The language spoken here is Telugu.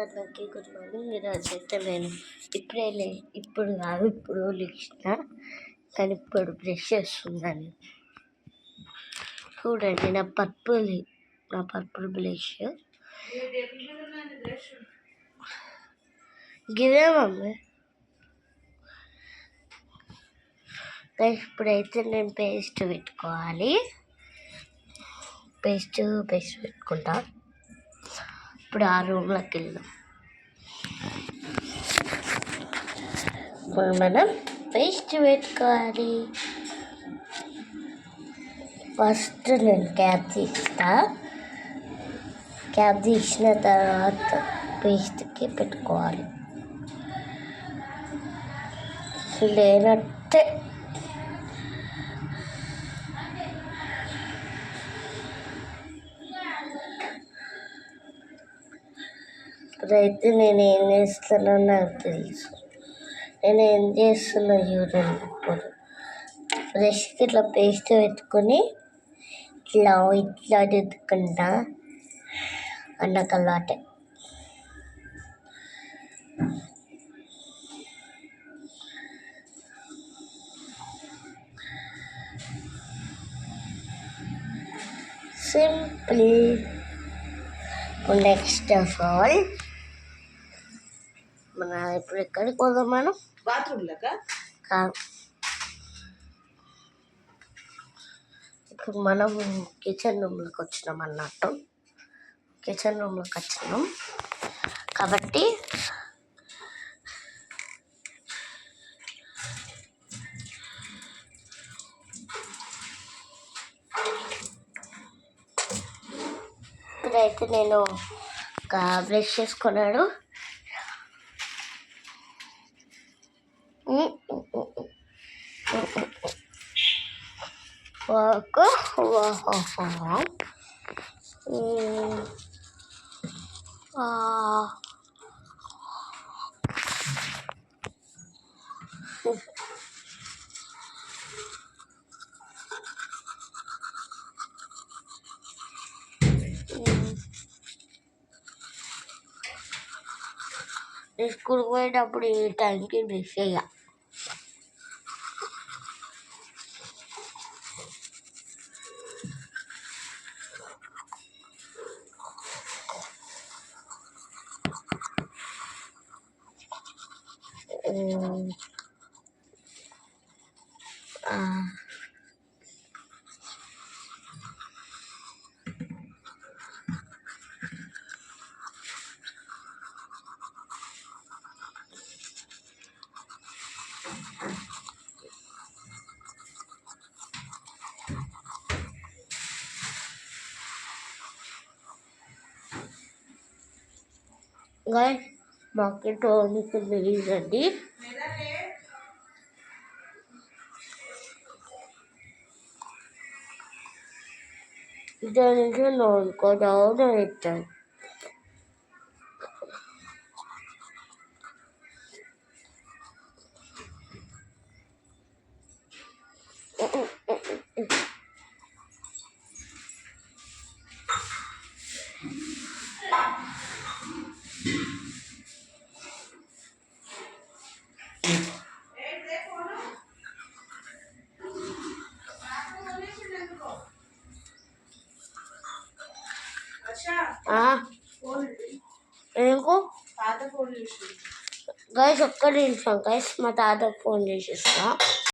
అందరికీ గుడ్ మార్నింగ్. ఈరోజు అయితే నేను ఇప్పుడు కాదు, ఇప్పుడు లేచిన, కానీ ఇప్పుడు బ్రష్ చేస్తున్నాను. చూడండి నా పర్పుల్ బ్రష్ గిదే మమ్మీ. ఇప్పుడైతే నేను పేస్ట్ పెట్టుకోవాలి. పేస్ట్ పెట్టుకుంటా. ఇప్పుడు ఆ రూమ్లోకి వెళ్దాం. ఇప్పుడు మనం పేస్ట్ పెట్టుకోవాలి. ఫస్ట్ నేను క్యాప్ తీసిన తర్వాత పేస్ట్కి పెట్టుకోవాలి. లేనట్టే ఇప్పుడైతే నేను ఏం చేస్తానో నాకు తెలుసు. నేను ఏం చేస్తున్నా చూడండి. ఇప్పుడు బ్రష్కి ఇట్లా పేస్ట్ పెట్టుకొని ఇట్లా దిద్దుకుంటా. నాకు అలవాటే. సింపుల్. నెక్స్ట్ ఆఫ్ ఆల్ మన ఇప్పుడు ఎక్కడికి పోదాం? మనం బాత్రూమ్లోకా? ఇప్పుడు మనం కిచెన్ రూమ్లోకి వచ్చినాం అన్నట్టు. కిచెన్ రూమ్లోకి వచ్చినాం కాబట్టి ఇప్పుడైతే నేను ఒక బ్రష్ చేసుకున్నాడు. స్కూల్కి పోయేటప్పుడు ఈ టైంకి బ్రష్ చేయాలి. గైస్ మాకెట్ ఓన్కి తెలియదండి. దానికి నోడుకోవడం ఇచ్చాను. ఎందుకు గైస్ ఒక్క నిమిషం గైస్, మా తాతకు ఫోన్ చేసిస్తా.